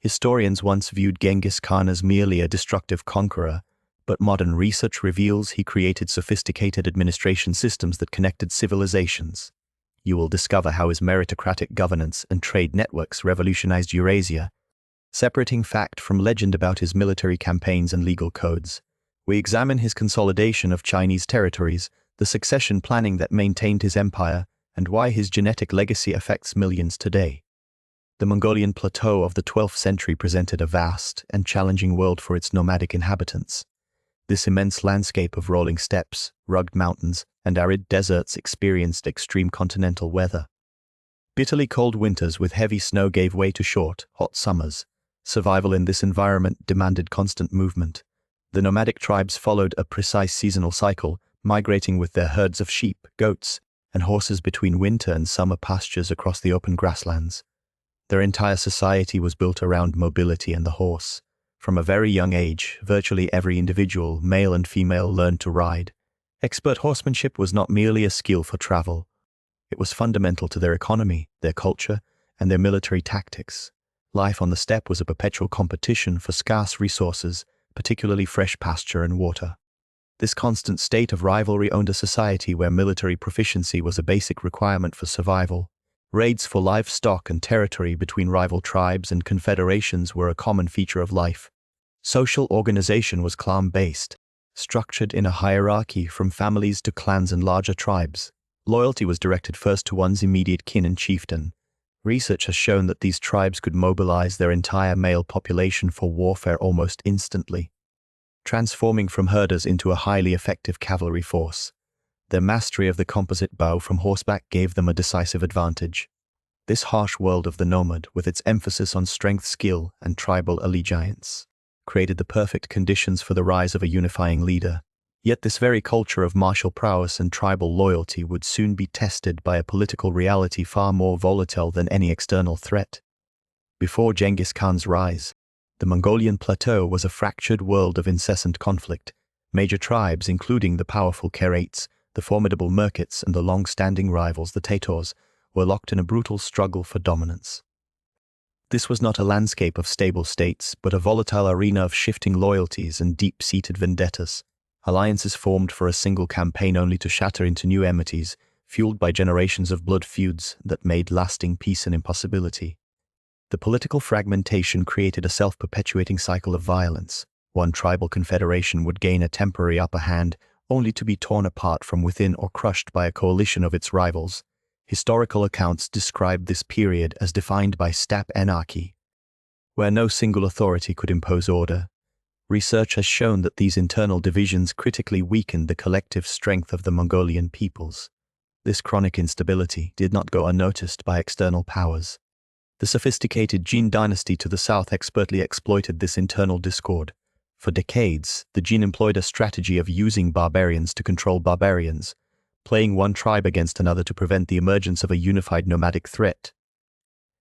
Historians once viewed Genghis Khan as merely a destructive conqueror, but modern research reveals he created sophisticated administration systems that connected civilizations. You will discover how his meritocratic governance and trade networks revolutionized Eurasia. Separating fact from legend about his military campaigns and legal codes, we examine his consolidation of Chinese territories, the succession planning that maintained his empire, and why his genetic legacy affects millions today. The Mongolian plateau of the 12th century presented a vast and challenging world for its nomadic inhabitants. This immense landscape of rolling steppes, rugged mountains, and arid deserts experienced extreme continental weather. Bitterly cold winters with heavy snow gave way to short, hot summers. Survival in this environment demanded constant movement. The nomadic tribes followed a precise seasonal cycle, migrating with their herds of sheep, goats, and horses between winter and summer pastures across the open grasslands. Their entire society was built around mobility and the horse. From a very young age, virtually every individual, male and female, learned to ride. Expert horsemanship was not merely a skill for travel. It was fundamental to their economy, their culture, and their military tactics. Life on the steppe was a perpetual competition for scarce resources, particularly fresh pasture and water. This constant state of rivalry owned a society where military proficiency was a basic requirement for survival. Raids for livestock and territory between rival tribes and confederations were a common feature of life. Social organization was clan-based, structured in a hierarchy from families to clans and larger tribes. Loyalty was directed first to one's immediate kin and chieftain. Research has shown that these tribes could mobilize their entire male population for warfare almost instantly, transforming from herders into a highly effective cavalry force. Their mastery of the composite bow from horseback gave them a decisive advantage. This harsh world of the nomad, with its emphasis on strength, skill, and tribal allegiance, created the perfect conditions for the rise of a unifying leader. Yet this very culture of martial prowess and tribal loyalty would soon be tested by a political reality far more volatile than any external threat. Before Genghis Khan's rise, the Mongolian plateau was a fractured world of incessant conflict. Major tribes, including the powerful Karaits, the formidable Merkits, and the long-standing rivals, the Tatars, were locked in a brutal struggle for dominance. This was not a landscape of stable states, but a volatile arena of shifting loyalties and deep-seated vendettas. Alliances formed for a single campaign only to shatter into new enmities, fueled by generations of blood feuds that made lasting peace an impossibility. The political fragmentation created a self-perpetuating cycle of violence. One tribal confederation would gain a temporary upper hand, only to be torn apart from within or crushed by a coalition of its rivals. Historical accounts describe this period as defined by steppe anarchy, where no single authority could impose order. Research has shown that these internal divisions critically weakened the collective strength of the Mongolian peoples. This chronic instability did not go unnoticed by external powers. The sophisticated Jin dynasty to the south expertly exploited this internal discord. For decades, the Jin employed a strategy of using barbarians to control barbarians, playing one tribe against another to prevent the emergence of a unified nomadic threat.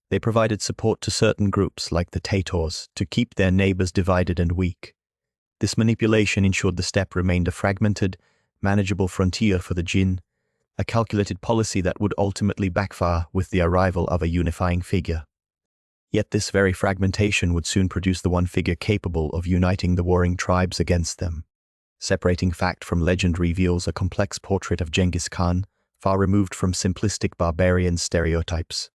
They provided support to certain groups, like the Tatars, to keep their neighbors divided and weak. This manipulation ensured the steppe remained a fragmented, manageable frontier for the Jin, a calculated policy that would ultimately backfire with the arrival of a unifying figure. Yet this very fragmentation would soon produce the one figure capable of uniting the warring tribes against them. Separating fact from legend reveals a complex portrait of Genghis Khan, far removed from simplistic barbarian stereotypes.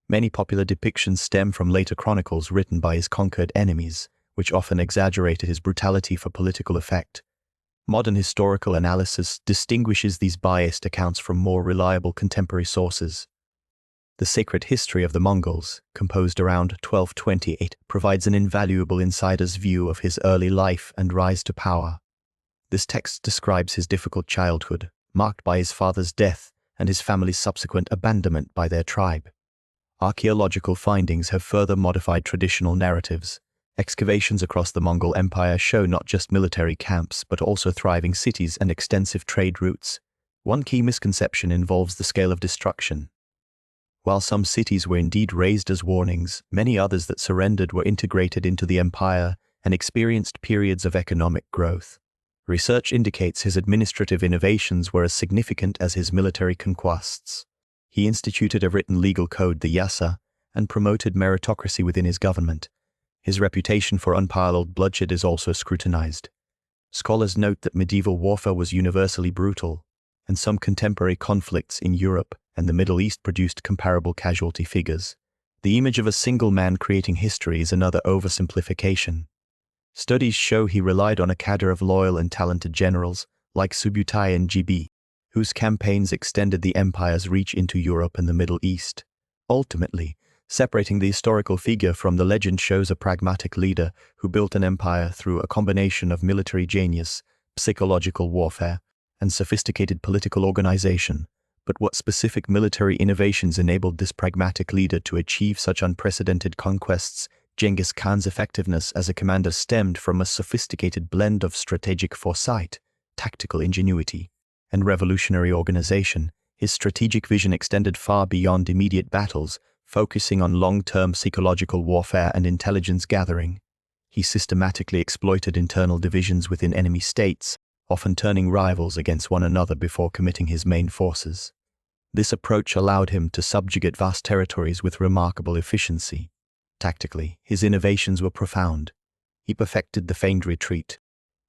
Many popular depictions stem from later chronicles written by his conquered enemies, which often exaggerated his brutality for political effect. Modern historical analysis distinguishes these biased accounts from more reliable contemporary sources. The Sacred History of the Mongols, composed around 1228, provides an invaluable insider's view of his early life and rise to power. This text describes his difficult childhood, marked by his father's death and his family's subsequent abandonment by their tribe. Archaeological findings have further modified traditional narratives. Excavations across the Mongol Empire show not just military camps, but also thriving cities and extensive trade routes. One key misconception involves the scale of destruction. While some cities were indeed razed as warnings, many others that surrendered were integrated into the empire and experienced periods of economic growth. Research indicates his administrative innovations were as significant as his military conquests. He instituted a written legal code, the Yasa, and promoted meritocracy within his government. His reputation for unparalleled bloodshed is also scrutinized. Scholars note that medieval warfare was universally brutal, and some contemporary conflicts in Europe and the Middle East produced comparable casualty figures. The image of a single man creating history is another oversimplification. Studies show he relied on a cadre of loyal and talented generals, like Subutai and Gibi, whose campaigns extended the empire's reach into Europe and the Middle East. Ultimately, separating the historical figure from the legend shows a pragmatic leader who built an empire through a combination of military genius, psychological warfare, and sophisticated political organization. But what specific military innovations enabled this pragmatic leader to achieve such unprecedented conquests? Genghis Khan's effectiveness as a commander stemmed from a sophisticated blend of strategic foresight, tactical ingenuity, and revolutionary organization. His strategic vision extended far beyond immediate battles, focusing on long-term psychological warfare and intelligence gathering. He systematically exploited internal divisions within enemy states, often turning rivals against one another before committing his main forces. This approach allowed him to subjugate vast territories with remarkable efficiency. Tactically, his innovations were profound. He perfected the feigned retreat,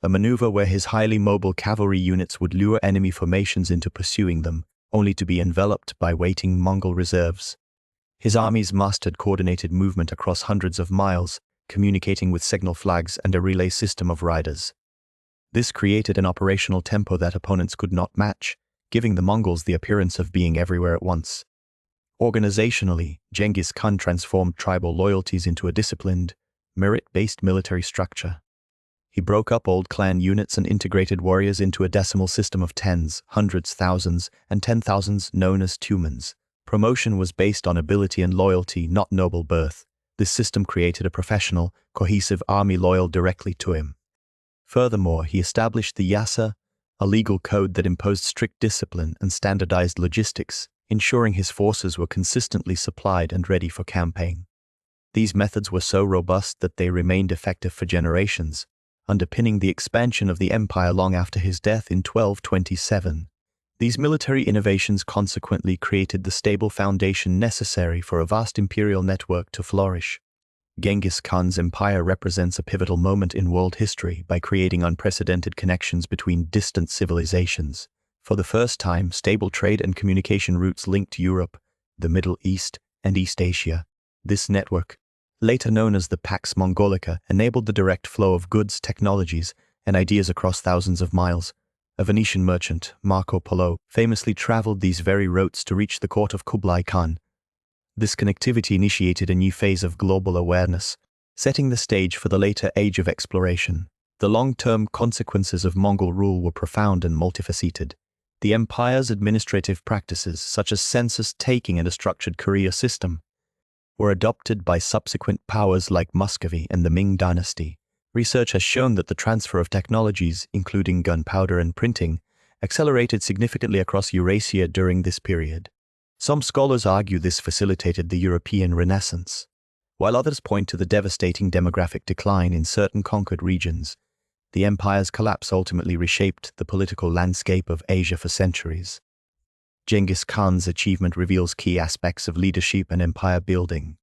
a maneuver where his highly mobile cavalry units would lure enemy formations into pursuing them, only to be enveloped by waiting Mongol reserves. His armies mastered coordinated movement across hundreds of miles, communicating with signal flags and a relay system of riders. This created an operational tempo that opponents could not match, giving the Mongols the appearance of being everywhere at once. Organizationally, Genghis Khan transformed tribal loyalties into a disciplined, merit-based military structure. He broke up old clan units and integrated warriors into a decimal system of tens, hundreds, thousands, and 10,000s known as tumens. Promotion was based on ability and loyalty, not noble birth. This system created a professional, cohesive army loyal directly to him. Furthermore, he established the Yasa, a legal code that imposed strict discipline and standardized logistics, ensuring his forces were consistently supplied and ready for campaign. These methods were so robust that they remained effective for generations, underpinning the expansion of the empire long after his death in 1227. These military innovations consequently created the stable foundation necessary for a vast imperial network to flourish. Genghis Khan's empire represents a pivotal moment in world history by creating unprecedented connections between distant civilizations. For the first time, stable trade and communication routes linked Europe, the Middle East, and East Asia. This network, later known as the Pax Mongolica, enabled the direct flow of goods, technologies, and ideas across thousands of miles. A Venetian merchant, Marco Polo, famously traveled these very routes to reach the court of Kublai Khan. This connectivity initiated a new phase of global awareness, setting the stage for the later age of exploration. The long-term consequences of Mongol rule were profound and multifaceted. The empire's administrative practices, such as census-taking and a structured courier system, were adopted by subsequent powers like Muscovy and the Ming dynasty. Research has shown that the transfer of technologies, including gunpowder and printing, accelerated significantly across Eurasia during this period. Some scholars argue this facilitated the European Renaissance, while others point to the devastating demographic decline in certain conquered regions. The empire's collapse ultimately reshaped the political landscape of Asia for centuries. Genghis Khan's achievement reveals key aspects of leadership and empire building.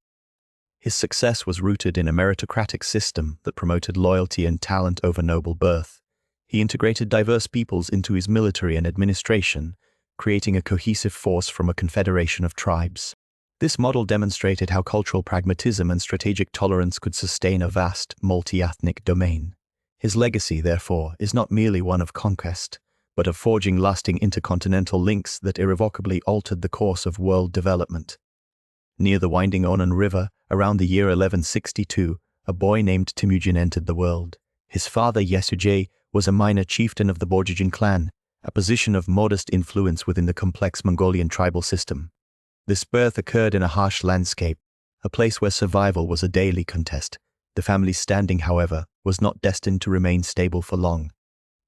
His success was rooted in a meritocratic system that promoted loyalty and talent over noble birth. He integrated diverse peoples into his military and administration, creating a cohesive force from a confederation of tribes. This model demonstrated how cultural pragmatism and strategic tolerance could sustain a vast, multi-ethnic domain. His legacy, therefore, is not merely one of conquest, but of forging lasting intercontinental links that irrevocably altered the course of world development. Near the winding Onon River, around the year 1162, a boy named Temujin entered the world. His father, Yesujay, was a minor chieftain of the Borjigin clan, a position of modest influence within the complex Mongolian tribal system. This birth occurred in a harsh landscape, a place where survival was a daily contest. The family's standing, however, was not destined to remain stable for long.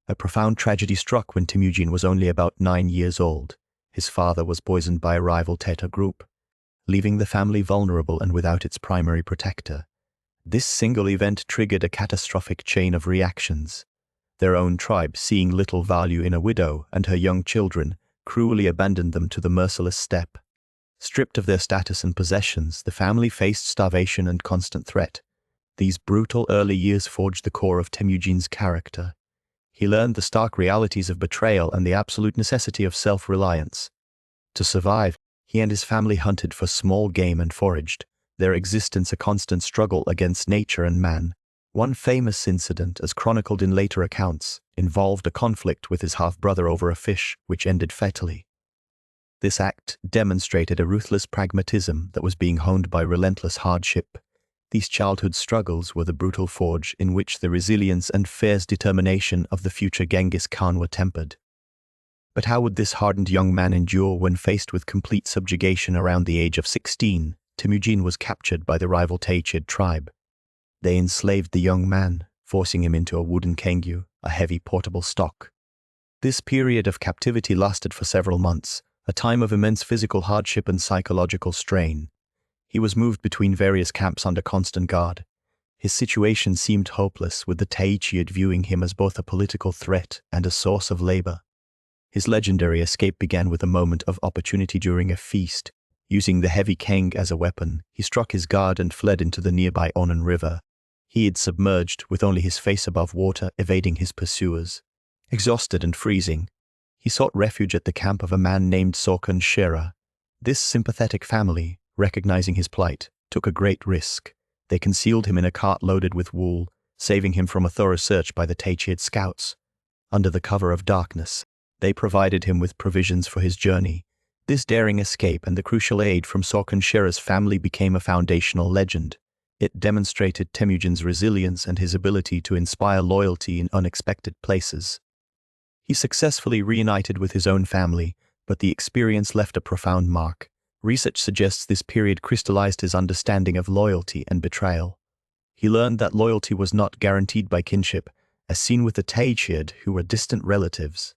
A profound tragedy struck when Temujin was only about 9 years old. His father was poisoned by a rival Tatar group, leaving the family vulnerable and without its primary protector. This single event triggered a catastrophic chain of reactions. Their own tribe, seeing little value in a widow and her young children, cruelly abandoned them to the merciless steppe. Stripped of their status and possessions, the family faced starvation and constant threat. These brutal early years forged the core of Temujin's character. He learned the stark realities of betrayal and the absolute necessity of self-reliance. To survive, he and his family hunted for small game and foraged, their existence a constant struggle against nature and man. One famous incident, as chronicled in later accounts, involved a conflict with his half-brother over a fish, which ended fatally. This act demonstrated a ruthless pragmatism that was being honed by relentless hardship. These childhood struggles were the brutal forge in which the resilience and fierce determination of the future Genghis Khan were tempered. But how would this hardened young man endure when faced with complete subjugation around the age of 16? Temujin was captured by the rival Taychid tribe. They enslaved the young man, forcing him into a wooden kengyu, a heavy portable stock. This period of captivity lasted for several months, a time of immense physical hardship and psychological strain. He was moved between various camps under constant guard. His situation seemed hopeless, with the Taychid viewing him as both a political threat and a source of labor. His legendary escape began with a moment of opportunity during a feast. Using the heavy keng as a weapon, he struck his guard and fled into the nearby Onan River. He had submerged, with only his face above water, evading his pursuers. Exhausted and freezing, he sought refuge at the camp of a man named Conqueror. This sympathetic family, recognizing his plight, took a great risk. They concealed him in a cart loaded with wool, saving him from a thorough search by the Taychid scouts. Under the cover of darkness, they provided him with provisions for his journey. This daring escape and the crucial aid from Conqueror's family became a foundational legend. It demonstrated Temujin's resilience and his ability to inspire loyalty in unexpected places. He successfully reunited with his own family, but the experience left a profound mark. Research suggests this period crystallized his understanding of loyalty and betrayal. He learned that loyalty was not guaranteed by kinship, as seen with the Taychid, who were distant relatives,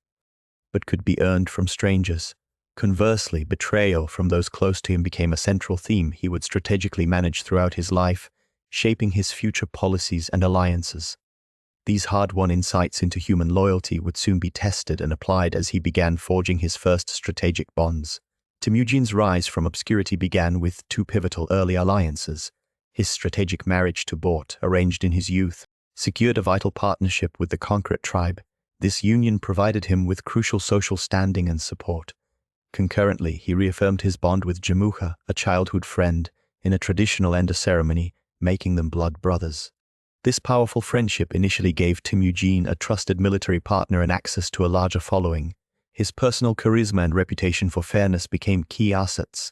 but could be earned from strangers. Conversely, betrayal from those close to him became a central theme he would strategically manage throughout his life, shaping his future policies and alliances. These hard-won insights into human loyalty would soon be tested and applied as he began forging his first strategic bonds. Temujin's rise from obscurity began with two pivotal early alliances. His strategic marriage to Bort, arranged in his youth, secured a vital partnership with the Conqueror tribe. This union provided him with crucial social standing and support. Concurrently, he reaffirmed his bond with Jamuka, a childhood friend, in a traditional end ceremony, making them blood brothers. This powerful friendship initially gave Temujin a trusted military partner and access to a larger following. His personal charisma and reputation for fairness became key assets.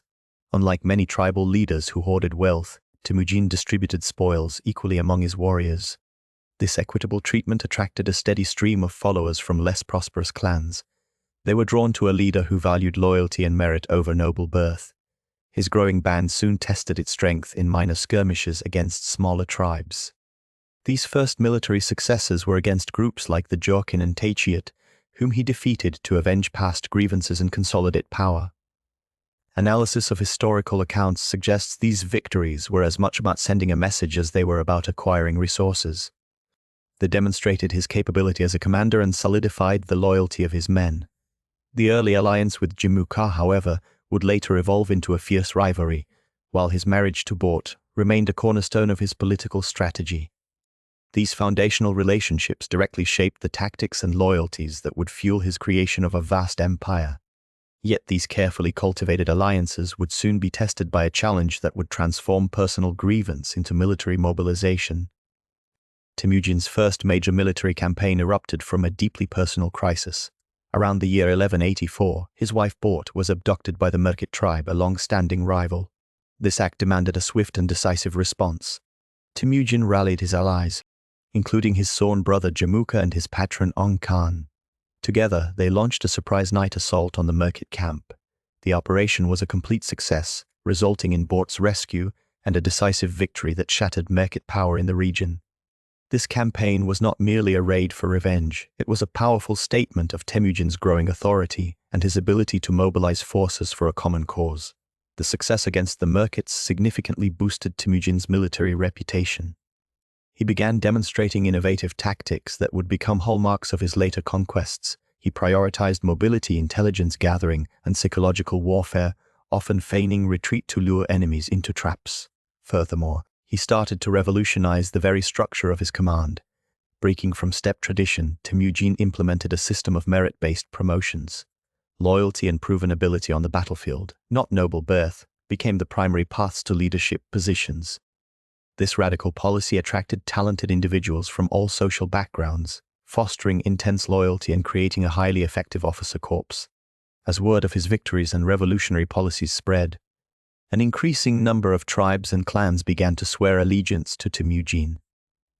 Unlike many tribal leaders who hoarded wealth, Temujin distributed spoils equally among his warriors. This equitable treatment attracted a steady stream of followers from less prosperous clans. They were drawn to a leader who valued loyalty and merit over noble birth. His growing band soon tested its strength in minor skirmishes against smaller tribes. These first military successes were against groups like the Jurchen and Taychid, whom he defeated to avenge past grievances and consolidate power. Analysis of historical accounts suggests these victories were as much about sending a message as they were about acquiring resources. They demonstrated his capability as a commander and solidified the loyalty of his men. The early alliance with Jamuka, however, would later evolve into a fierce rivalry, while his marriage to Bort remained a cornerstone of his political strategy. These foundational relationships directly shaped the tactics and loyalties that would fuel his creation of a vast empire. Yet these carefully cultivated alliances would soon be tested by a challenge that would transform personal grievance into military mobilization. Temujin's first major military campaign erupted from a deeply personal crisis. Around the year 1184, his wife Bort was abducted by the Merkit tribe, a long-standing rival. This act demanded a swift and decisive response. Temujin rallied his allies, including his sworn brother Jamuka and his patron Khan. Together, they launched a surprise night assault on the Merkit camp. The operation was a complete success, resulting in Bort's rescue and a decisive victory that shattered Merkit power in the region. This campaign was not merely a raid for revenge, it was a powerful statement of Temujin's growing authority and his ability to mobilize forces for a common cause. The success against the Merkits significantly boosted Temujin's military reputation. He began demonstrating innovative tactics that would become hallmarks of his later conquests. He prioritized mobility, intelligence gathering, and psychological warfare, often feigning retreat to lure enemies into traps. Furthermore, He started to revolutionize the very structure of his command. Breaking from steppe tradition, Temujin implemented a system of merit-based promotions. Loyalty and proven ability on the battlefield, not noble birth, became the primary paths to leadership positions. This radical policy attracted talented individuals from all social backgrounds, fostering intense loyalty and creating a highly effective officer corps. As word of his victories and revolutionary policies spread, an increasing number of tribes and clans began to swear allegiance to Temujin.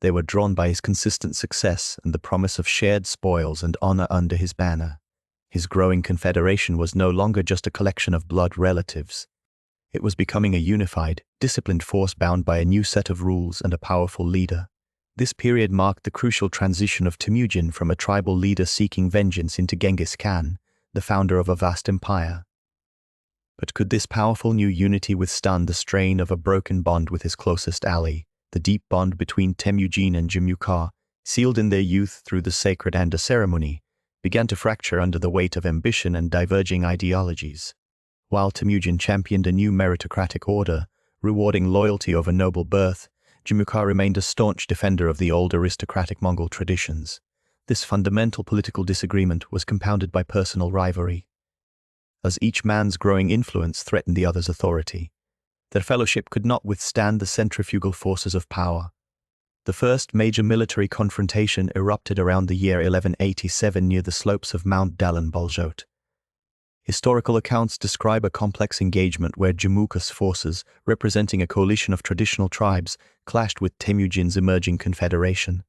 They were drawn by his consistent success and the promise of shared spoils and honor under his banner. His growing confederation was no longer just a collection of blood relatives. It was becoming a unified, disciplined force bound by a new set of rules and a powerful leader. This period marked the crucial transition of Temujin from a tribal leader seeking vengeance into Genghis Khan, the founder of a vast empire. But could this powerful new unity withstand the strain of a broken bond with his closest ally? The deep bond between Temujin and Genghis, sealed in their youth through the sacred Anda ceremony, began to fracture under the weight of ambition and diverging ideologies. While Temujin championed a new meritocratic order, rewarding loyalty over noble birth, Genghis remained a staunch defender of the old aristocratic Mongol traditions. This fundamental political disagreement was compounded by personal rivalry, as each man's growing influence threatened the other's authority. Their fellowship could not withstand the centrifugal forces of power. The first major military confrontation erupted around the year 1187 near the slopes of Mount Dalan-Baljot. Historical accounts describe a complex engagement where Genghis' forces, representing a coalition of traditional tribes, clashed with Temujin's emerging confederation.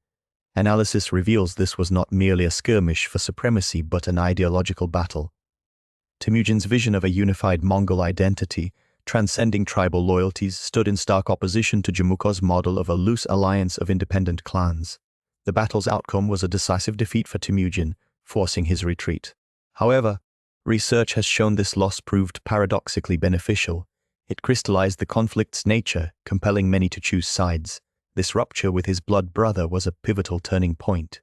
Analysis reveals this was not merely a skirmish for supremacy but an ideological battle. Temujin's vision of a unified Mongol identity, transcending tribal loyalties, stood in stark opposition to Genghis' model of a loose alliance of independent clans. The battle's outcome was a decisive defeat for Temujin, forcing his retreat. However, research has shown this loss proved paradoxically beneficial. It crystallized the conflict's nature, compelling many to choose sides. This rupture with his blood brother was a pivotal turning point.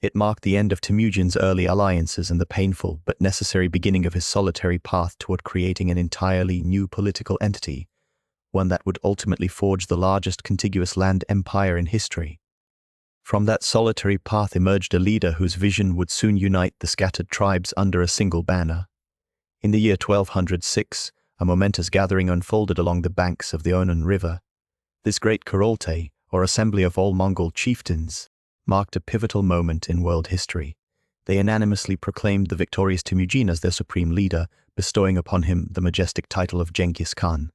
It marked the end of Temujin's early alliances and the painful but necessary beginning of his solitary path toward creating an entirely new political entity, one that would ultimately forge the largest contiguous land empire in history. From that solitary path emerged a leader whose vision would soon unite the scattered tribes under a single banner. In the year 1206, a momentous gathering unfolded along the banks of the Onon River. This great Kurultai, or assembly of all Mongol chieftains, marked a pivotal moment in world history. They unanimously proclaimed the victorious Temujin as their supreme leader, bestowing upon him the majestic title of Genghis Khan.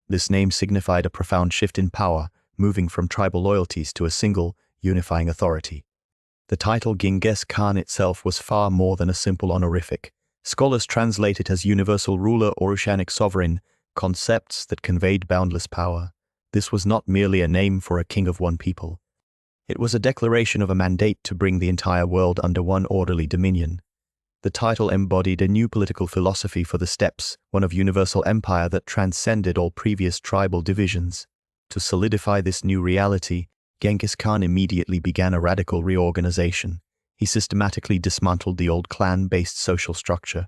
This name signified a profound shift in power, moving from tribal loyalties to a single, unifying authority. The title Genghis Khan itself was far more than a simple honorific. Scholars translate it as universal ruler or oceanic sovereign, concepts that conveyed boundless power. This was not merely a name for a king of one people. It was a declaration of a mandate to bring the entire world under one orderly dominion. The title embodied a new political philosophy for the steppes, one of universal empire that transcended all previous tribal divisions. To solidify this new reality, Genghis Khan immediately began a radical reorganization. He systematically dismantled the old clan-based social structure.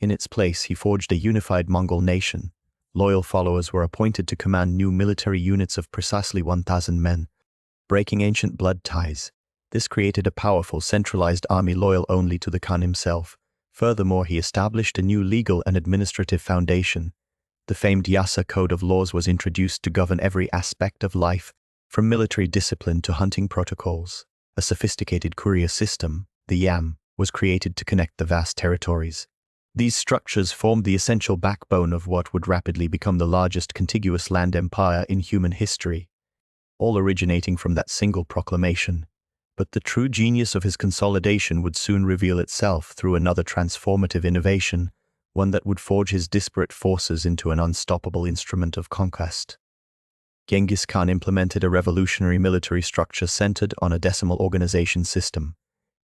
In its place, he forged a unified Mongol nation. Loyal followers were appointed to command new military units of precisely 1,000 men, breaking ancient blood ties. This created a powerful, centralized army loyal only to the Khan himself. Furthermore, he established a new legal and administrative foundation. The famed Yasa Code of Laws was introduced to govern every aspect of life, from military discipline to hunting protocols. A sophisticated courier system, the Yam, was created to connect the vast territories. These structures formed the essential backbone of what would rapidly become the largest contiguous land empire in human history, all originating from that single proclamation. But the true genius of his consolidation would soon reveal itself through another transformative innovation, one that would forge his disparate forces into an unstoppable instrument of conquest. Genghis Khan implemented a revolutionary military structure centered on a decimal organization system.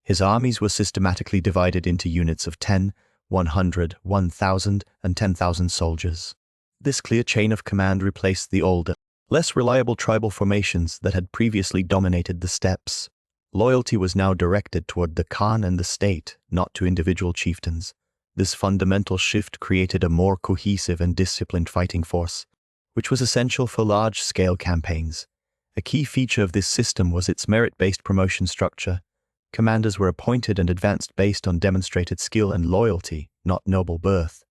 His armies were systematically divided into units of 10, 100, 1,000, and 10,000 soldiers. This clear chain of command replaced the older, less reliable tribal formations that had previously dominated the steppes. Loyalty was now directed toward the Khan and the state, not to individual chieftains. This fundamental shift created a more cohesive and disciplined fighting force, which was essential for large-scale campaigns. A key feature of this system was its merit-based promotion structure. Commanders were appointed and advanced based on demonstrated skill and loyalty, not noble birth.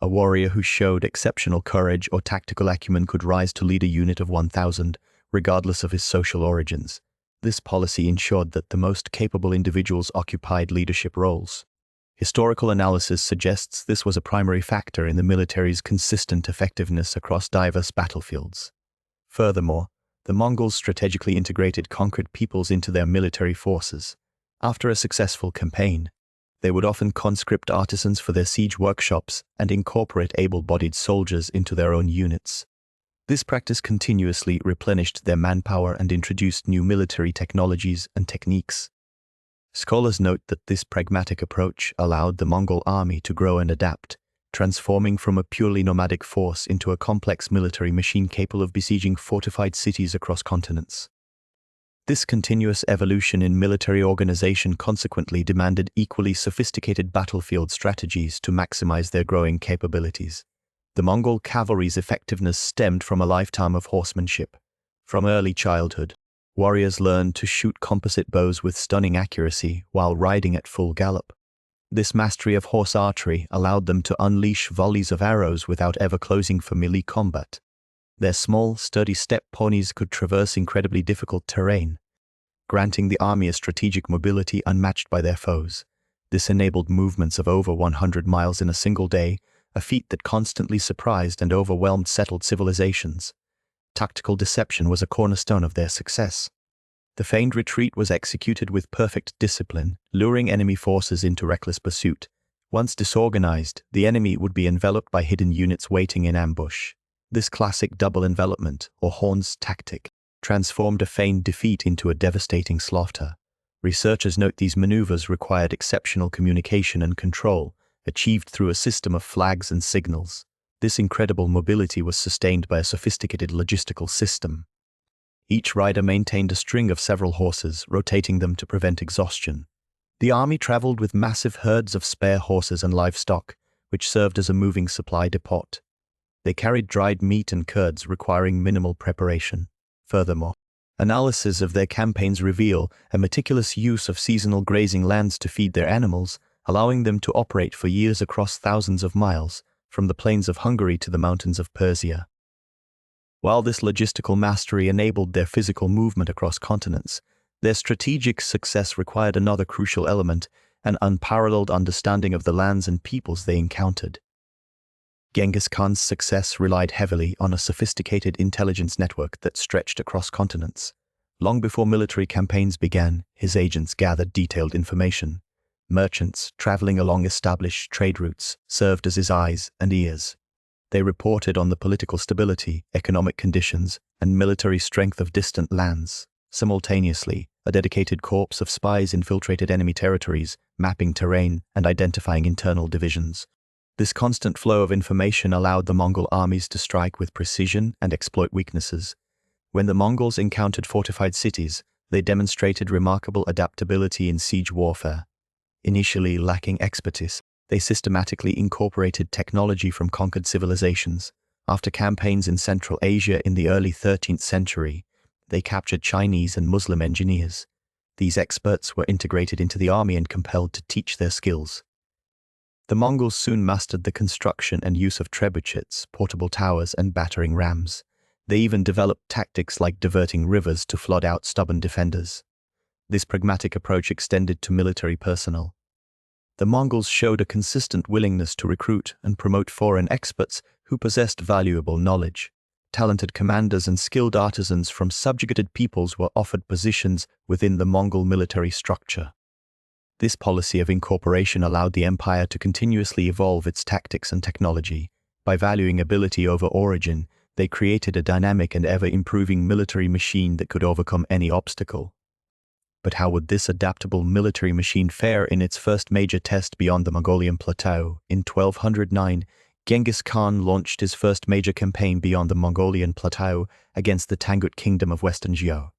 A warrior who showed exceptional courage or tactical acumen could rise to lead a unit of 1,000, regardless of his social origins. This policy ensured that the most capable individuals occupied leadership roles. Historical analysis suggests this was a primary factor in the military's consistent effectiveness across diverse battlefields. Furthermore, the Mongols strategically integrated conquered peoples into their military forces. After a successful campaign, they would often conscript artisans for their siege workshops and incorporate able-bodied soldiers into their own units. This practice continuously replenished their manpower and introduced new military technologies and techniques. Scholars note that this pragmatic approach allowed the Mongol army to grow and adapt, transforming from a purely nomadic force into a complex military machine capable of besieging fortified cities across continents. This continuous evolution in military organization consequently demanded equally sophisticated battlefield strategies to maximize their growing capabilities. The Mongol cavalry's effectiveness stemmed from a lifetime of horsemanship. From early childhood, warriors learned to shoot composite bows with stunning accuracy while riding at full gallop. This mastery of horse archery allowed them to unleash volleys of arrows without ever closing for melee combat. Their small, sturdy steppe ponies could traverse incredibly difficult terrain, granting the army a strategic mobility unmatched by their foes. This enabled movements of over 100 miles in a single day, a feat that constantly surprised and overwhelmed settled civilizations. Tactical deception was a cornerstone of their success. The feigned retreat was executed with perfect discipline, luring enemy forces into reckless pursuit. Once disorganized, the enemy would be enveloped by hidden units waiting in ambush. This classic double envelopment, or horns tactic, transformed a feigned defeat into a devastating slaughter. Researchers note these maneuvers required exceptional communication and control, achieved through a system of flags and signals. This incredible mobility was sustained by a sophisticated logistical system. Each rider maintained a string of several horses, rotating them to prevent exhaustion. The army traveled with massive herds of spare horses and livestock, which served as a moving supply depot. They carried dried meat and curds, requiring minimal preparation. Furthermore, analysis of their campaigns reveal a meticulous use of seasonal grazing lands to feed their animals, allowing them to operate for years across thousands of miles, from the plains of Hungary to the mountains of Persia. While this logistical mastery enabled their physical movement across continents, their strategic success required another crucial element, an unparalleled understanding of the lands and peoples they encountered. Genghis Khan's success relied heavily on a sophisticated intelligence network that stretched across continents. Long before military campaigns began, his agents gathered detailed information. Merchants, traveling along established trade routes, served as his eyes and ears. They reported on the political stability, economic conditions, and military strength of distant lands. Simultaneously, a dedicated corps of spies infiltrated enemy territories, mapping terrain and identifying internal divisions. This constant flow of information allowed the Mongol armies to strike with precision and exploit weaknesses. When the Mongols encountered fortified cities, they demonstrated remarkable adaptability in siege warfare. Initially lacking expertise, they systematically incorporated technology from conquered civilizations. After campaigns in Central Asia in the early 13th century, they captured Chinese and Muslim engineers. These experts were integrated into the army and compelled to teach their skills. The Mongols soon mastered the construction and use of trebuchets, portable towers, and battering rams. They even developed tactics like diverting rivers to flood out stubborn defenders. This pragmatic approach extended to military personnel. The Mongols showed a consistent willingness to recruit and promote foreign experts who possessed valuable knowledge. Talented commanders and skilled artisans from subjugated peoples were offered positions within the Mongol military structure. This policy of incorporation allowed the empire to continuously evolve its tactics and technology. By valuing ability over origin, they created a dynamic and ever-improving military machine that could overcome any obstacle. But how would this adaptable military machine fare in its first major test beyond the Mongolian plateau? In 1209, Genghis Khan launched his first major campaign beyond the Mongolian plateau against the Tangut kingdom of Western Zhou.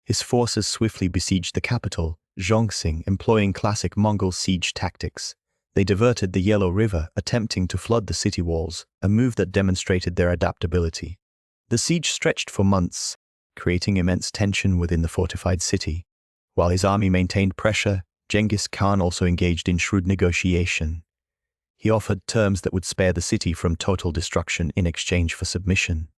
His forces swiftly besieged the capital, Zhongsing, employing classic Mongol siege tactics. They diverted the Yellow River, attempting to flood the city walls, a move that demonstrated their adaptability. The siege stretched for months, creating immense tension within the fortified city. While his army maintained pressure, Genghis Khan also engaged in shrewd negotiation. He offered terms that would spare the city from total destruction in exchange for submission.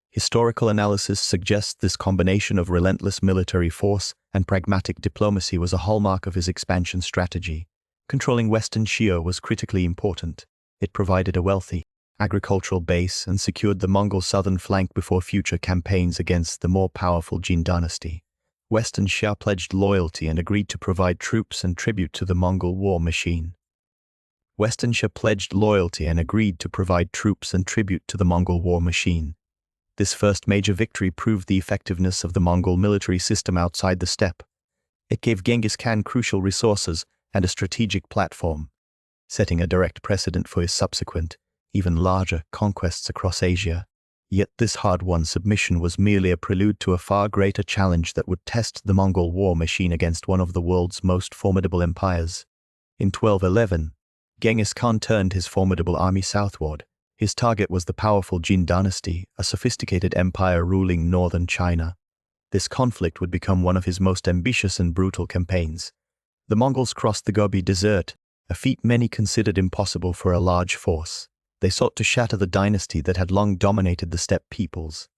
Historical analysis suggests this combination of relentless military force and pragmatic diplomacy was a hallmark of his expansion strategy. Controlling Western Xia was critically important. It provided a wealthy agricultural base and secured the Mongol southern flank before future campaigns against the more powerful Jin dynasty. Western Xia pledged loyalty and agreed to provide troops and tribute to the Mongol war machine. Western Xia pledged loyalty and agreed to provide troops and tribute to the Mongol war machine. This first major victory proved the effectiveness of the Mongol military system outside the steppe. It gave Genghis Khan crucial resources and a strategic platform, setting a direct precedent for his subsequent, even larger, conquests across Asia. Yet this hard-won submission was merely a prelude to a far greater challenge that would test the Mongol war machine against one of the world's most formidable empires. In 1211, Genghis Khan turned his formidable army southward. His target was the powerful Jin dynasty, a sophisticated empire ruling northern China. This conflict would become one of his most ambitious and brutal campaigns. The Mongols crossed the Gobi Desert, a feat many considered impossible for a large force. They sought to shatter the dynasty that had long dominated the steppe peoples.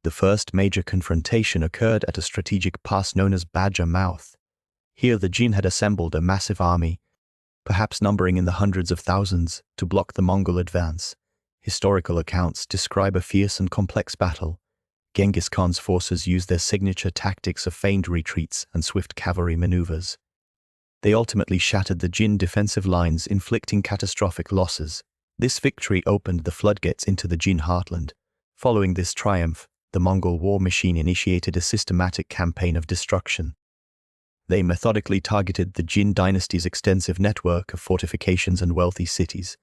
The first major confrontation occurred at a strategic pass known as Badger Mouth. Here the Jin had assembled a massive army, perhaps numbering in the hundreds of thousands, to block the Mongol advance. Historical accounts describe a fierce and complex battle. Genghis Khan's forces used their signature tactics of feigned retreats and swift cavalry maneuvers. They ultimately shattered the Jin defensive lines, inflicting catastrophic losses. This victory opened the floodgates into the Jin heartland. Following this triumph, the Mongol war machine initiated a systematic campaign of destruction. They methodically targeted the Jin dynasty's extensive network of fortifications and wealthy cities.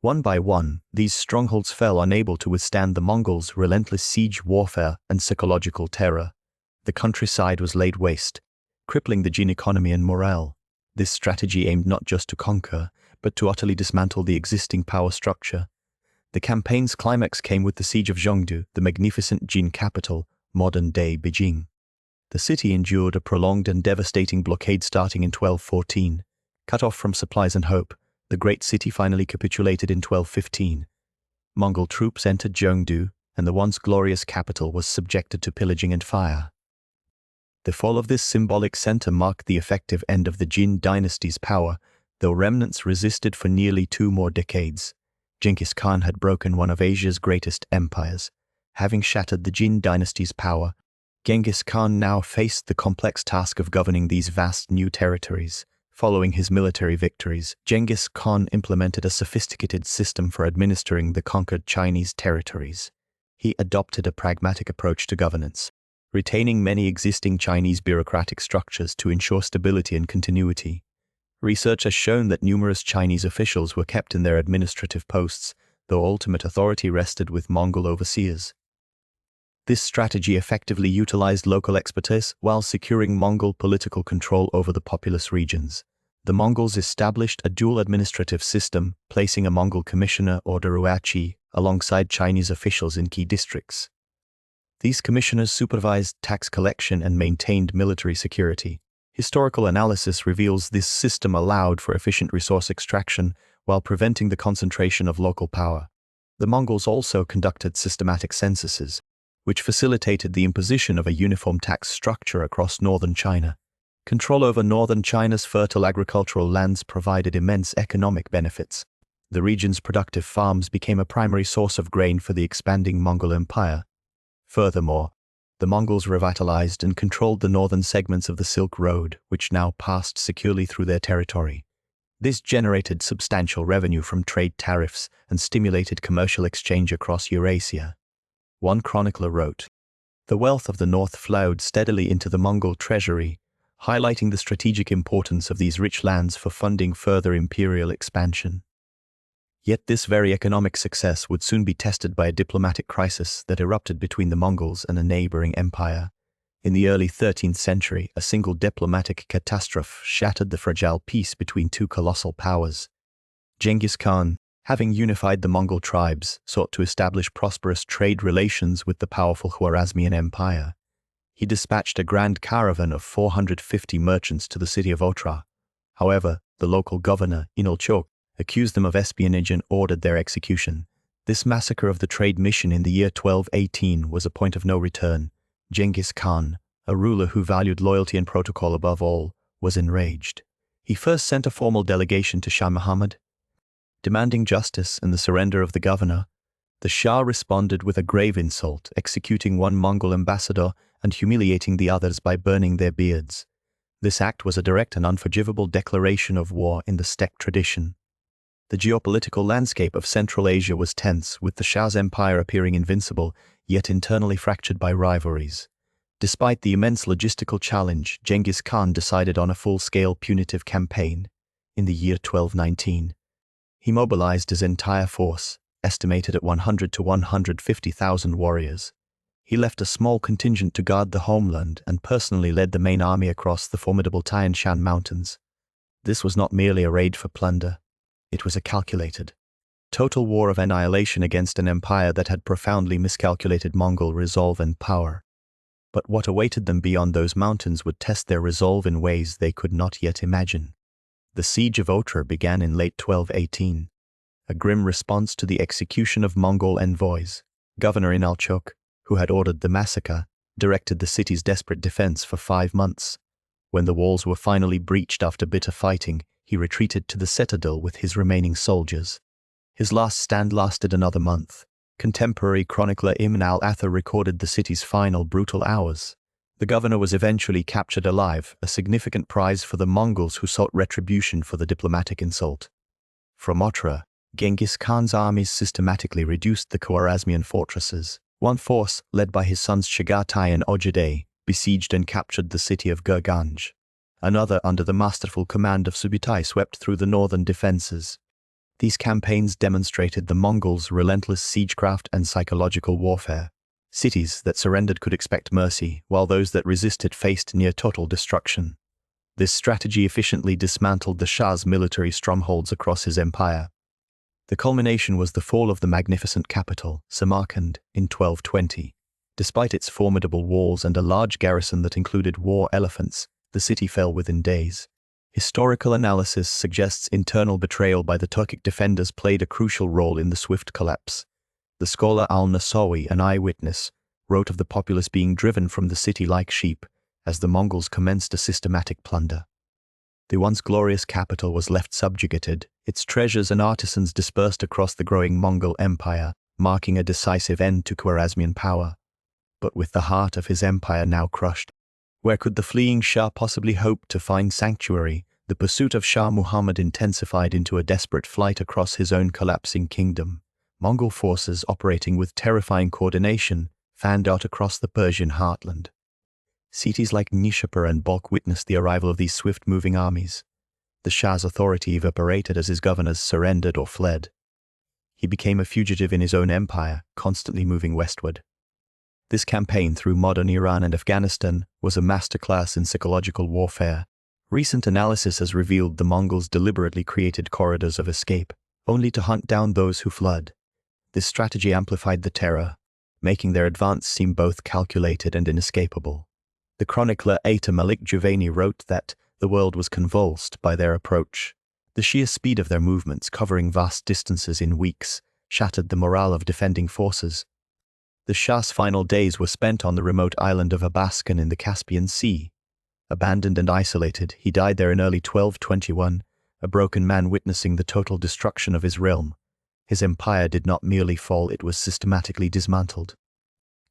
One by one, these strongholds fell, unable to withstand the Mongols' relentless siege warfare and psychological terror. The countryside was laid waste, crippling the Jin economy and morale. This strategy aimed not just to conquer, but to utterly dismantle the existing power structure. The campaign's climax came with the siege of Zhengdu, the magnificent Jin capital, modern-day Beijing. The city endured a prolonged and devastating blockade starting in 1214. Cut off from supplies and hope, the great city finally capitulated in 1215. Mongol troops entered Zhengdu, and the once glorious capital was subjected to pillaging and fire. The fall of this symbolic center marked the effective end of the Jin dynasty's power, though remnants resisted for nearly 2 more decades. Genghis Khan had broken one of Asia's greatest empires. Having shattered the Jin dynasty's power, Genghis Khan now faced the complex task of governing these vast new territories. Following his military victories, Genghis Khan implemented a sophisticated system for administering the conquered Chinese territories. He adopted a pragmatic approach to governance, retaining many existing Chinese bureaucratic structures to ensure stability and continuity. Research has shown that numerous Chinese officials were kept in their administrative posts, though ultimate authority rested with Mongol overseers. This strategy effectively utilized local expertise while securing Mongol political control over the populous regions. The Mongols established a dual administrative system, placing a Mongol commissioner or daruachi alongside Chinese officials in key districts. These commissioners supervised tax collection and maintained military security. Historical analysis reveals this system allowed for efficient resource extraction while preventing the concentration of local power. The Mongols also conducted systematic censuses, which facilitated the imposition of a uniform tax structure across northern China. Control over northern China's fertile agricultural lands provided immense economic benefits. The region's productive farms became a primary source of grain for the expanding Mongol Empire. Furthermore, the Mongols revitalized and controlled the northern segments of the Silk Road, which now passed securely through their territory. This generated substantial revenue from trade tariffs and stimulated commercial exchange across Eurasia. One chronicler wrote, "The wealth of the north flowed steadily into the Mongol treasury, highlighting the strategic importance of these rich lands for funding further imperial expansion." Yet this very economic success would soon be tested by a diplomatic crisis that erupted between the Mongols and a neighboring empire. In the early 13th century, a single diplomatic catastrophe shattered the fragile peace between 2 colossal powers. Genghis Khan, having unified the Mongol tribes, sought to establish prosperous trade relations with the powerful Khwarezmian Empire. He dispatched a grand caravan of 450 merchants to the city of Otrar. However, the local governor, Inalchok, accused them of espionage and ordered their execution. This massacre of the trade mission in the year 1218 was a point of no return. Genghis Khan, a ruler who valued loyalty and protocol above all, was enraged. He first sent a formal delegation to Shah Muhammad, demanding justice and the surrender of the governor. The Shah responded with a grave insult, executing one Mongol ambassador and humiliating the others by burning their beards. This act was a direct and unforgivable declaration of war in the Stek tradition. The geopolitical landscape of Central Asia was tense, with the Shah's empire appearing invincible, yet internally fractured by rivalries. Despite the immense logistical challenge, Genghis Khan decided on a full-scale punitive campaign. In the year 1219, he mobilized his entire force, estimated at 100 to 150,000 warriors. He left a small contingent to guard the homeland and personally led the main army across the formidable Tian Shan mountains. This was not merely a raid for plunder. It was a calculated, total war of annihilation against an empire that had profoundly miscalculated Mongol resolve and power. But what awaited them beyond those mountains would test their resolve in ways they could not yet imagine. The siege of Otrar began in late 1218, a grim response to the execution of Mongol envoys. Governor Inalchok, who had ordered the massacre, directed the city's desperate defense for 5 months. When the walls were finally breached after bitter fighting, he retreated to the citadel with his remaining soldiers. His last stand lasted another month. Contemporary chronicler Ibn al-Athar recorded the city's final brutal hours. The governor was eventually captured alive, a significant prize for the Mongols who sought retribution for the diplomatic insult. From Otrar, Genghis Khan's armies systematically reduced the Khwarezmian fortresses. One force, led by his sons Chagatai and Ojidai, besieged and captured the city of Gurganj. Another, under the masterful command of Subutai, swept through the northern defenses. These campaigns demonstrated the Mongols' relentless siegecraft and psychological warfare. Cities that surrendered could expect mercy, while those that resisted faced near total destruction. This strategy efficiently dismantled the Shah's military strongholds across his empire. The culmination was the fall of the magnificent capital, Samarkand, in 1220. Despite its formidable walls and a large garrison that included war elephants, the city fell within days. Historical analysis suggests internal betrayal by the Turkic defenders played a crucial role in the swift collapse. The scholar al-Nasawi, an eyewitness, wrote of the populace being driven from the city like sheep as the Mongols commenced a systematic plunder. The once glorious capital was left subjugated, its treasures and artisans dispersed across the growing Mongol empire, marking a decisive end to Khwarezmian power. But with the heart of his empire now crushed, where could the fleeing Shah possibly hope to find sanctuary? The pursuit of Shah Muhammad intensified into a desperate flight across his own collapsing kingdom. Mongol forces, operating with terrifying coordination, fanned out across the Persian heartland. Cities like Nishapur and Balkh witnessed the arrival of these swift-moving armies. The Shah's authority evaporated as his governors surrendered or fled. He became a fugitive in his own empire, constantly moving westward. This campaign through modern Iran and Afghanistan was a masterclass in psychological warfare. Recent analysis has revealed the Mongols deliberately created corridors of escape, only to hunt down those who fled. This strategy amplified the terror, making their advance seem both calculated and inescapable. The chronicler Ata Malik Juvayni wrote that the world was convulsed by their approach. The sheer speed of their movements, covering vast distances in weeks, shattered the morale of defending forces. The Shah's final days were spent on the remote island of Abaskan in the Caspian Sea. Abandoned and isolated, he died there in early 1221, a broken man witnessing the total destruction of his realm. His empire did not merely fall, it was systematically dismantled.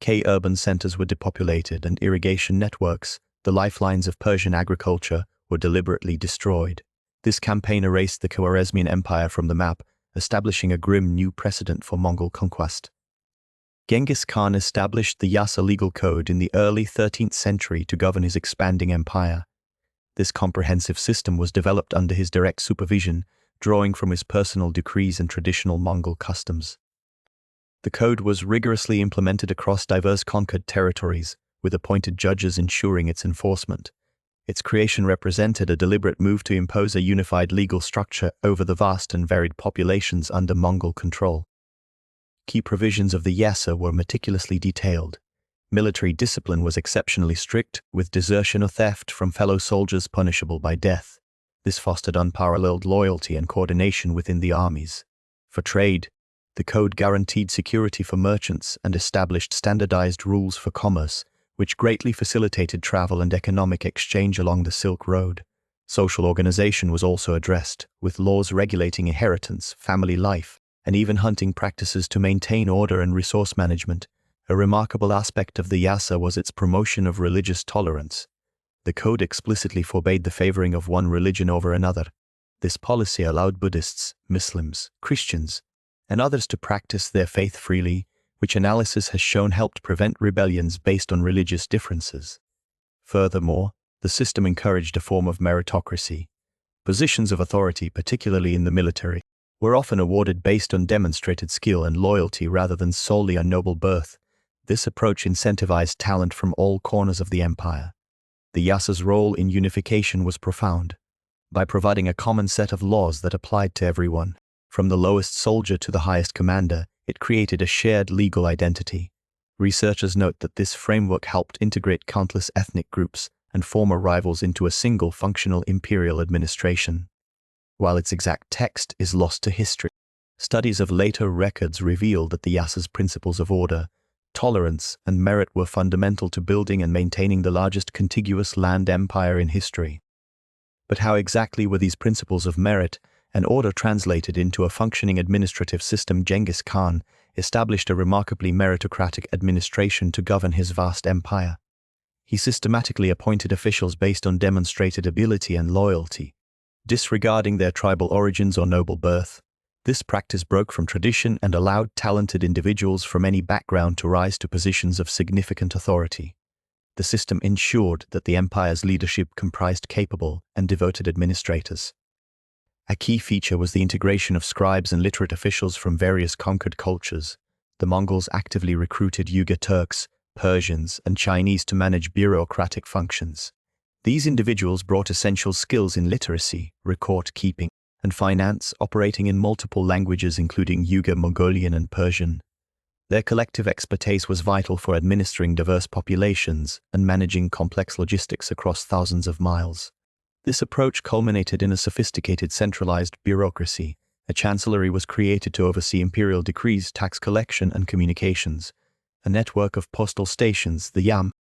Urban centers were depopulated and irrigation networks, the lifelines of Persian agriculture, were deliberately destroyed. This campaign erased the Khwarezmian Empire from the map, establishing a grim new precedent for Mongol conquest. Genghis Khan established the Yasa legal code in the early 13th century to govern his expanding empire. This comprehensive system was developed under his direct supervision, drawing from his personal decrees and traditional Mongol customs. The code was rigorously implemented across diverse conquered territories, with appointed judges ensuring its enforcement. Its creation represented a deliberate move to impose a unified legal structure over the vast and varied populations under Mongol control. Key provisions of the Yasa were meticulously detailed. Military discipline was exceptionally strict, with desertion or theft from fellow soldiers punishable by death. This fostered unparalleled loyalty and coordination within the armies. For trade, the code guaranteed security for merchants and established standardized rules for commerce, which greatly facilitated travel and economic exchange along the Silk Road. Social organization was also addressed, with laws regulating inheritance, family life, and even hunting practices to maintain order and resource management. A remarkable aspect of the Yasa was its promotion of religious tolerance. The code explicitly forbade the favoring of one religion over another. This policy allowed Buddhists, Muslims, Christians, and others to practice their faith freely, which analysis has shown helped prevent rebellions based on religious differences. Furthermore, the system encouraged a form of meritocracy. Positions of authority, particularly in the military, were often awarded based on demonstrated skill and loyalty rather than solely on noble birth. This approach incentivized talent from all corners of the empire. The Yasa's role in unification was profound. By providing a common set of laws that applied to everyone, from the lowest soldier to the highest commander, it created a shared legal identity. Researchers note that this framework helped integrate countless ethnic groups and former rivals into a single functional imperial administration. While its exact text is lost to history, studies of later records reveal that the Yasa's principles of order, tolerance, and merit were fundamental to building and maintaining the largest contiguous land empire in history. But how exactly were these principles of merit and order translated into a functioning administrative system? Genghis Khan established a remarkably meritocratic administration to govern his vast empire. He systematically appointed officials based on demonstrated ability and loyalty, disregarding their tribal origins or noble birth. This practice broke from tradition and allowed talented individuals from any background to rise to positions of significant authority. The system ensured that the empire's leadership comprised capable and devoted administrators. A key feature was the integration of scribes and literate officials from various conquered cultures. The Mongols actively recruited Uyghur Turks, Persians, and Chinese to manage bureaucratic functions. These individuals brought essential skills in literacy, record-keeping, and finance, operating in multiple languages including Uyghur, Mongolian, and Persian. Their collective expertise was vital for administering diverse populations and managing complex logistics across thousands of miles. This approach culminated in a sophisticated centralized bureaucracy. A chancellery was created to oversee imperial decrees, tax collection, and communications. A network of postal stations, the Yam,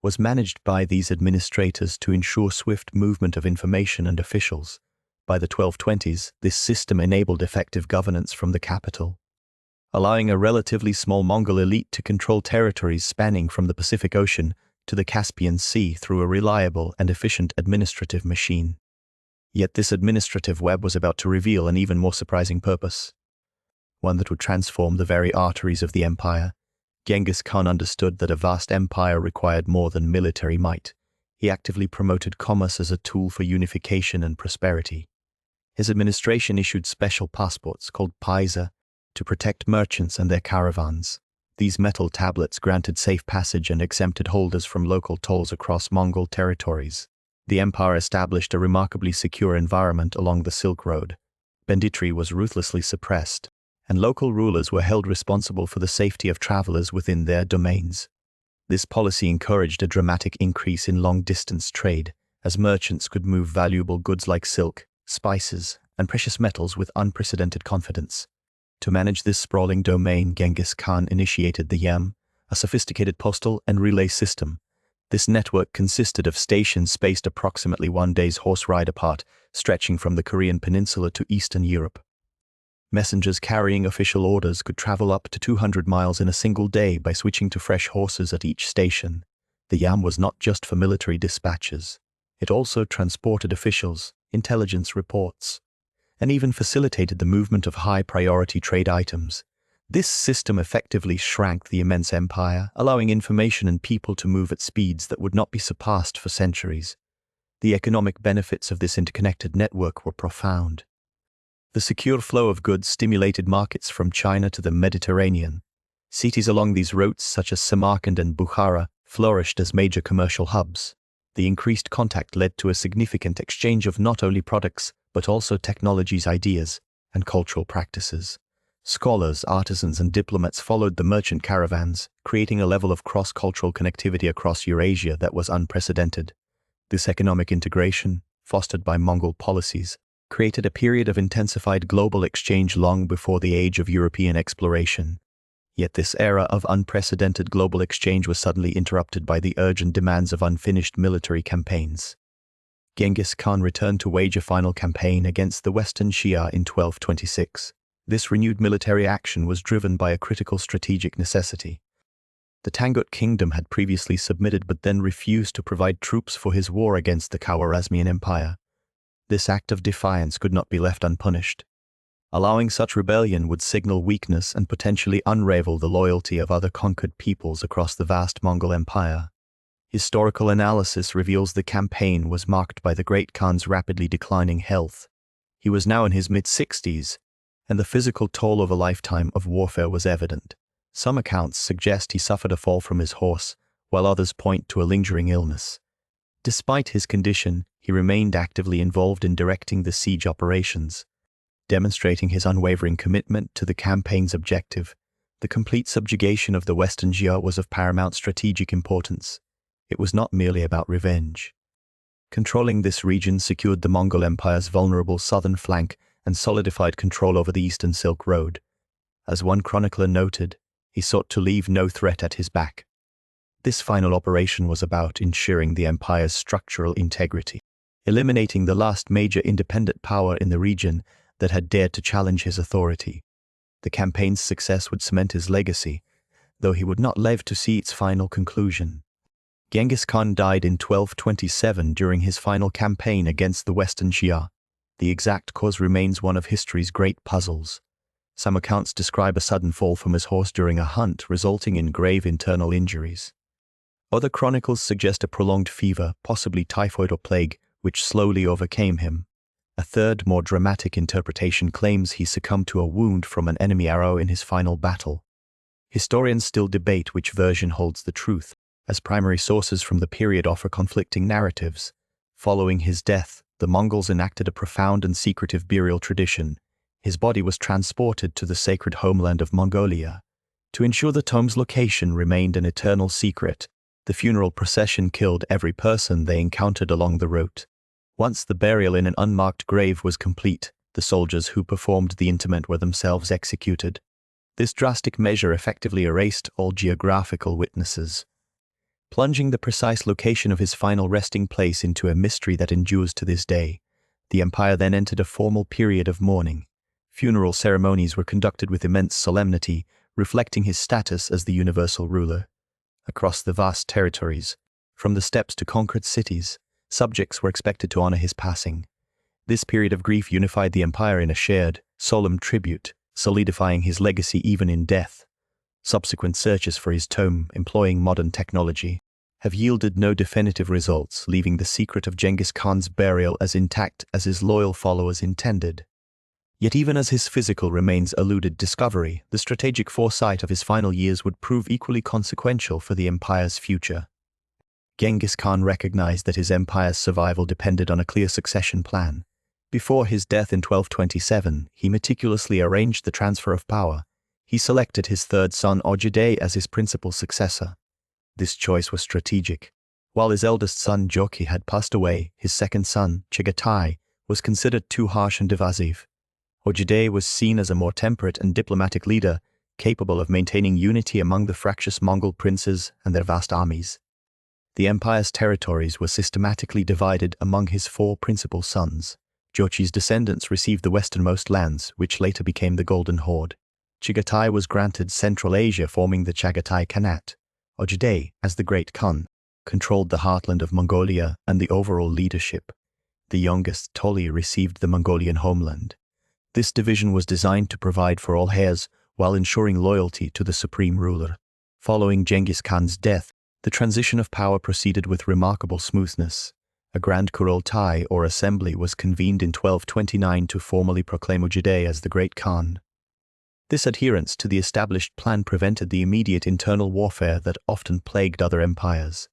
was managed by these administrators to ensure swift movement of information and officials. By the 1220s, this system enabled effective governance from the capital, allowing a relatively small Mongol elite to control territories spanning from the Pacific Ocean to the Caspian Sea through a reliable and efficient administrative machine. Yet this administrative web was about to reveal an even more surprising purpose, one that would transform the very arteries of the empire. Genghis Khan understood that a vast empire required more than military might. He actively promoted commerce as a tool for unification and prosperity. His administration issued special passports called paisa to protect merchants and their caravans. These metal tablets granted safe passage and exempted holders from local tolls across Mongol territories. The empire established a remarkably secure environment along the Silk Road. Banditry was ruthlessly suppressed, and local rulers were held responsible for the safety of travelers within their domains. This policy encouraged a dramatic increase in long-distance trade, as merchants could move valuable goods like silk, spices, and precious metals with unprecedented confidence. To manage this sprawling domain, Genghis Khan initiated the Yam, a sophisticated postal and relay system. This network consisted of stations spaced approximately 1 day's horse ride apart, stretching from the Korean peninsula to Eastern Europe. Messengers carrying official orders could travel up to 200 miles in a single day by switching to fresh horses at each station. The Yam was not just for military dispatches. It also transported officials, intelligence reports, and even facilitated the movement of high-priority trade items. This system effectively shrank the immense empire, allowing information and people to move at speeds that would not be surpassed for centuries. The economic benefits of this interconnected network were profound. The secure flow of goods stimulated markets from China to the Mediterranean. Cities along these routes, such as Samarkand and Bukhara, flourished as major commercial hubs. The increased contact led to a significant exchange of not only products, but also technologies, ideas, and cultural practices. Scholars, artisans, and diplomats followed the merchant caravans, creating a level of cross-cultural connectivity across Eurasia that was unprecedented. This economic integration, fostered by Mongol policies, created a period of intensified global exchange long before the age of European exploration. Yet this era of unprecedented global exchange was suddenly interrupted by the urgent demands of unfinished military campaigns. Genghis Khan returned to wage a final campaign against the Western Shia in 1226. This renewed military action was driven by a critical strategic necessity. The Tangut kingdom had previously submitted but then refused to provide troops for his war against the Khwarezmian Empire. This act of defiance could not be left unpunished. Allowing such rebellion would signal weakness and potentially unravel the loyalty of other conquered peoples across the vast Mongol Empire. Historical analysis reveals the campaign was marked by the Great Khan's rapidly declining health. He was now in his mid-60s, and the physical toll of a lifetime of warfare was evident. Some accounts suggest he suffered a fall from his horse, while others point to a lingering illness. Despite his condition, he remained actively involved in directing the siege operations, demonstrating his unwavering commitment to the campaign's objective. The complete subjugation of the Western Xia was of paramount strategic importance. It was not merely about revenge. Controlling this region secured the Mongol Empire's vulnerable southern flank and solidified control over the Eastern Silk Road. As one chronicler noted, he sought to leave no threat at his back. This final operation was about ensuring the empire's structural integrity, eliminating the last major independent power in the region that had dared to challenge his authority. The campaign's success would cement his legacy, though he would not live to see its final conclusion. Genghis Khan died in 1227 during his final campaign against the Western Xia. The exact cause remains one of history's great puzzles. Some accounts describe a sudden fall from his horse during a hunt, resulting in grave internal injuries. Other chronicles suggest a prolonged fever, possibly typhoid or plague, which slowly overcame him. A third, more dramatic interpretation claims he succumbed to a wound from an enemy arrow in his final battle. Historians still debate which version holds the truth, as primary sources from the period offer conflicting narratives. Following his death, the Mongols enacted a profound and secretive burial tradition. His body was transported to the sacred homeland of Mongolia. To ensure the tomb's location remained an eternal secret, the funeral procession killed every person they encountered along the route. Once the burial in an unmarked grave was complete, the soldiers who performed the interment were themselves executed. This drastic measure effectively erased all geographical witnesses, plunging the precise location of his final resting place into a mystery that endures to this day. The empire then entered a formal period of mourning. Funeral ceremonies were conducted with immense solemnity, reflecting his status as the universal ruler. Across the vast territories, from the steppes to conquered cities, subjects were expected to honor his passing. This period of grief unified the empire in a shared, solemn tribute, solidifying his legacy even in death. Subsequent searches for his tomb, employing modern technology, have yielded no definitive results, leaving the secret of Genghis Khan's burial as intact as his loyal followers intended. Yet even as his physical remains eluded discovery, the strategic foresight of his final years would prove equally consequential for the empire's future. Genghis Khan recognized that his empire's survival depended on a clear succession plan. Before his death in 1227, he meticulously arranged the transfer of power. He selected his third son Ogedei as his principal successor. This choice was strategic. While his eldest son Jochi had passed away, his second son, Chagatai, was considered too harsh and divisive. Ogedei was seen as a more temperate and diplomatic leader, capable of maintaining unity among the fractious Mongol princes and their vast armies. The empire's territories were systematically divided among his four principal sons. Jochi's descendants received the westernmost lands, which later became the Golden Horde. Chagatai was granted Central Asia, forming the Chagatai Khanate. Ogedei, as the Great Khan, controlled the heartland of Mongolia and the overall leadership. The youngest, Toli, received the Mongolian homeland. This division was designed to provide for all heirs while ensuring loyalty to the supreme ruler. Following Genghis Khan's death, the transition of power proceeded with remarkable smoothness. A Grand Kurultai, or assembly, was convened in 1229 to formally proclaim Ogedei as the Great Khan. This adherence to the established plan prevented the immediate internal warfare that often plagued other empires.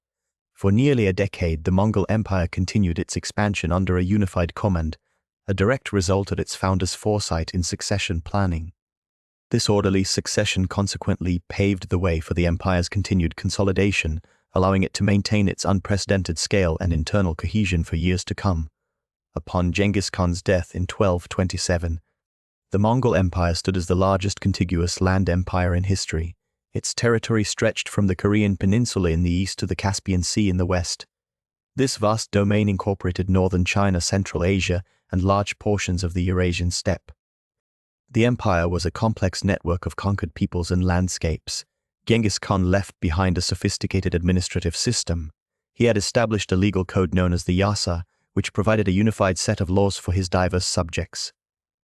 For nearly a decade, the Mongol Empire continued its expansion under a unified command, a direct result of its founders' foresight in succession planning. This orderly succession consequently paved the way for the empire's continued consolidation, allowing it to maintain its unprecedented scale and internal cohesion for years to come. Upon Genghis Khan's death in 1227, the Mongol Empire stood as the largest contiguous land empire in history. Its territory stretched from the Korean peninsula in the east to the Caspian Sea in the west. This vast domain incorporated northern China, Central Asia, and large portions of the Eurasian steppe. The empire was a complex network of conquered peoples and landscapes. Genghis Khan left behind a sophisticated administrative system. He had established a legal code known as the Yasa, which provided a unified set of laws for his diverse subjects.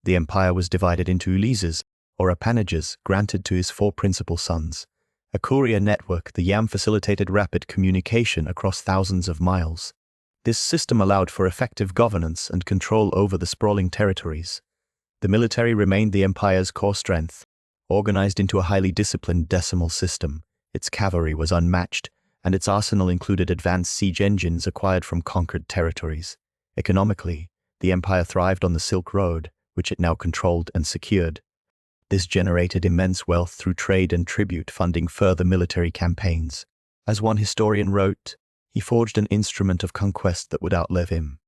The empire was divided into ulises, or appanages, granted to his four principal sons. A courier network, the Yam, facilitated rapid communication across thousands of miles. This system allowed for effective governance and control over the sprawling territories. The military remained the empire's core strength. Organized into a highly disciplined decimal system, its cavalry was unmatched, and its arsenal included advanced siege engines acquired from conquered territories. Economically, the empire thrived on the Silk Road, which it now controlled and secured. This generated immense wealth through trade and tribute, funding further military campaigns. As one historian wrote, he forged an instrument of conquest that would outlive him.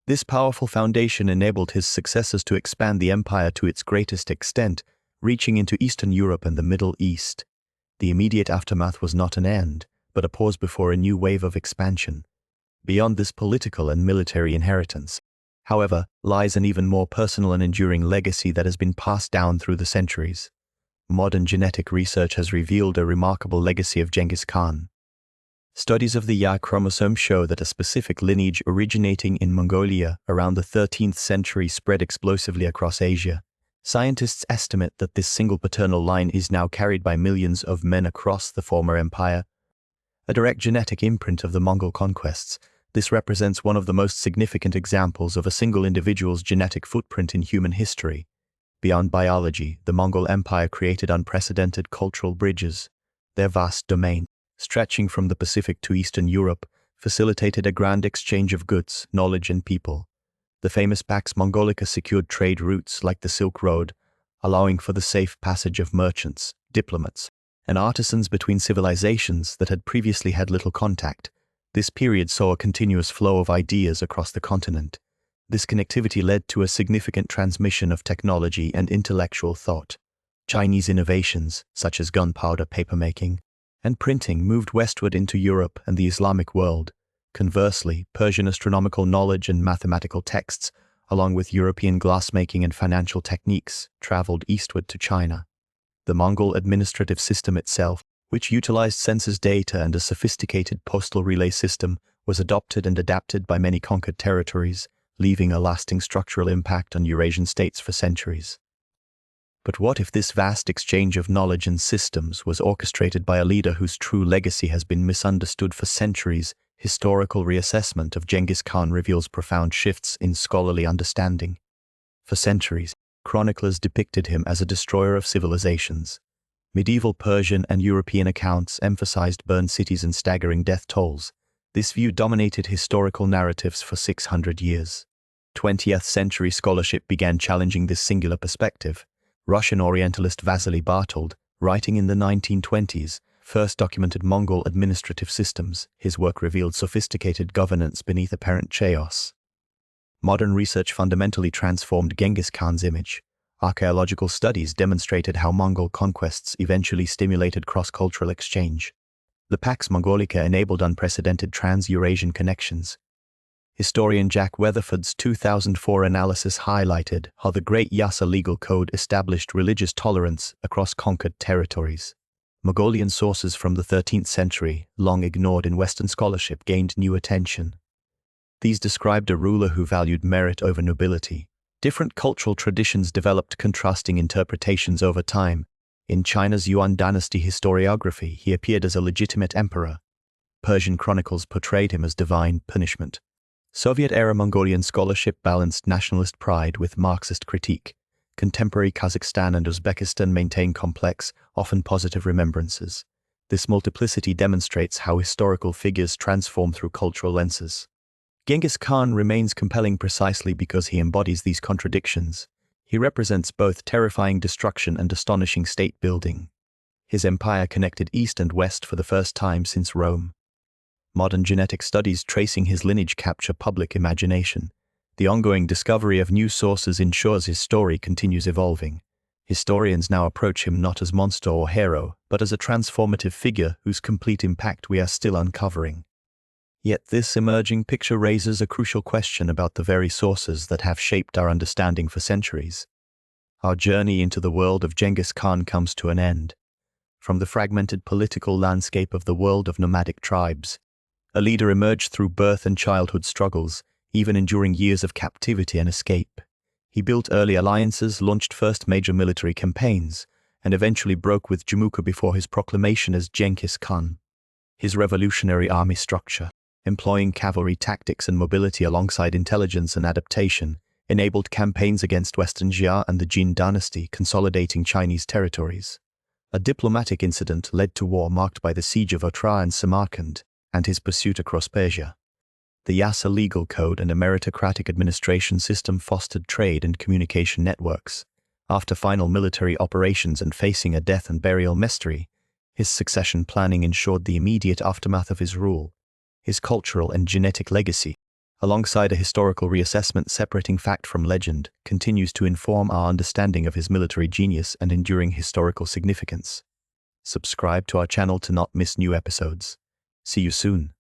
This powerful foundation enabled his successors to expand the empire to its greatest extent, reaching into Eastern Europe and the Middle East. The immediate aftermath was not an end, but a pause before a new wave of expansion. Beyond this political and military inheritance, however, lies an even more personal and enduring legacy that has been passed down through the centuries. Modern genetic research has revealed a remarkable legacy of Genghis Khan. Studies of the Y chromosome show that a specific lineage originating in Mongolia around the 13th century spread explosively across Asia. Scientists estimate that this single paternal line is now carried by millions of men across the former empire. A direct genetic imprint of the Mongol conquests, this represents one of the most significant examples of a single individual's genetic footprint in human history. Beyond biology, the Mongol Empire created unprecedented cultural bridges. Their vast domain, stretching from the Pacific to Eastern Europe, facilitated a grand exchange of goods, knowledge, and people. The famous Pax Mongolica secured trade routes like the Silk Road, allowing for the safe passage of merchants, diplomats, and artisans between civilizations that had previously had little contact. This period saw a continuous flow of ideas across the continent. This connectivity led to a significant transmission of technology and intellectual thought. Chinese innovations, such as gunpowder papermaking and printing, moved westward into Europe and the Islamic world. Conversely, Persian astronomical knowledge and mathematical texts, along with European glassmaking and financial techniques, traveled eastward to China. The Mongol administrative system itself, which utilized census data and a sophisticated postal relay system, was adopted and adapted by many conquered territories, leaving a lasting structural impact on Eurasian states for centuries. But what if this vast exchange of knowledge and systems was orchestrated by a leader whose true legacy has been misunderstood for centuries? Historical reassessment of Genghis Khan reveals profound shifts in scholarly understanding. For centuries, chroniclers depicted him as a destroyer of civilizations. Medieval Persian and European accounts emphasized burned cities and staggering death tolls. This view dominated historical narratives for 600 years. 20th century scholarship began challenging this singular perspective. Russian Orientalist Vasily Bartold, writing in the 1920s, first documented Mongol administrative systems. His work revealed sophisticated governance beneath apparent chaos. Modern research fundamentally transformed Genghis Khan's image. Archaeological studies demonstrated how Mongol conquests eventually stimulated cross-cultural exchange. The Pax Mongolica enabled unprecedented trans-Eurasian connections. Historian Jack Weatherford's 2004 analysis highlighted how the Great Yasa legal code established religious tolerance across conquered territories. Mongolian sources from the 13th century, long ignored in Western scholarship, gained new attention. These described a ruler who valued merit over nobility. Different cultural traditions developed contrasting interpretations over time. In China's Yuan dynasty historiography, he appeared as a legitimate emperor. Persian chronicles portrayed him as divine punishment. Soviet-era Mongolian scholarship balanced nationalist pride with Marxist critique. Contemporary Kazakhstan and Uzbekistan maintain complex, often positive remembrances. This multiplicity demonstrates how historical figures transform through cultural lenses. Genghis Khan remains compelling precisely because he embodies these contradictions. He represents both terrifying destruction and astonishing state-building. His empire connected East and West for the first time since Rome. Modern genetic studies tracing his lineage capture public imagination. The ongoing discovery of new sources ensures his story continues evolving. Historians now approach him not as monster or hero, but as a transformative figure whose complete impact we are still uncovering. Yet this emerging picture raises a crucial question about the very sources that have shaped our understanding for centuries. Our journey into the world of Genghis Khan comes to an end. From the fragmented political landscape of the world of nomadic tribes, a leader emerged through birth and childhood struggles, even enduring years of captivity and escape. He built early alliances, launched first major military campaigns, and eventually broke with Jamukha before his proclamation as Genghis Khan. His revolutionary army structure, employing cavalry tactics and mobility alongside intelligence and adaptation, enabled campaigns against Western Xia and the Jin dynasty, consolidating Chinese territories. A diplomatic incident led to war marked by the siege of Otrar and Samarkand, and his pursuit across Persia. The Yasa legal code and a meritocratic administration system fostered trade and communication networks. After final military operations and facing a death and burial mystery, his succession planning ensured the immediate aftermath of his rule. His cultural and genetic legacy, alongside a historical reassessment separating fact from legend, continues to inform our understanding of his military genius and enduring historical significance. Subscribe to our channel to not miss new episodes. See you soon.